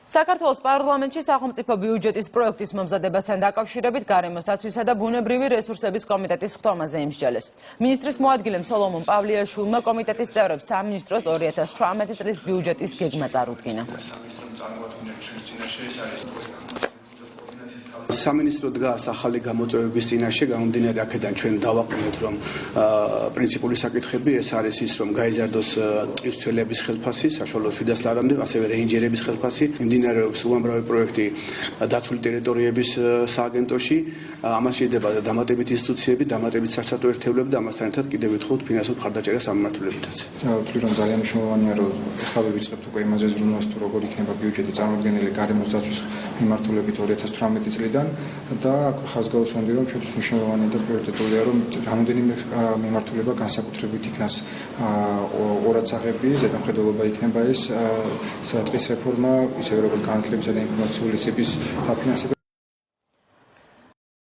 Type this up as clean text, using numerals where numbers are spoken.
საქართველოს პარლამენტში სახელმწიფო ბიუჯეტის პროექტის მომზადებასთან დაკავშირებით გარემოს დაცვისა და ბუნებრივი რესურსების კომიტეტის ხტომაზე იმსჯელეს. მინისტრის მოადგილემ სოლომონ პავლიაშვილმა კომიტეტის წევრებს სამინისტროს 2018 წლის ბიუჯეტის გეგმა წარუდგინა. სამინისტრო დგას ახალი გამოწვევების წინაშე, გამომდინარე აქედან ჩვენ დავაყენეთ, რომ პრინციპული საკითხები ეს არის ის, რომ გაიზარდოს ტყისცველების ხელფასი, საშუალო 700 ლარამდე, ასევე რეინჯერების ხელფასი, მიმდინარეობს უამრავი პროექტი დაცული ტერიტორიების სააგენტოში, ამას შეიძლება დამატებით ინსტიტუციები, დამატებით სასწრაფო ერთეულები და ამასთან ერთად კიდევ ვთხოვთ ფინანსურ მხარდაჭერას სამმართველობითაც. ვთვლი რომ ძალიან მნიშვნელოვანია, რომ ახლა ვიწყებთ უკვე იმაზე ზრუნვას, თუ როგორ იქნება ბიუჯეტი წარმოდგენილი გარემოს დაცვის მიმართულებით 2018 წლიდან. და ხაზგაუსვამდი რომ ჩვენთვის მნიშვნელოვანი და პრიორიტეტულია რომ რამოდენიმე მიმართულება განსაკუთრებით იქნას ორაცაღები, ზედამხედველობა იქნება ეს ტყის რეფორმა, ისევე როგორც განათლებისა და ინფორმაციული სიების დაფინანსება.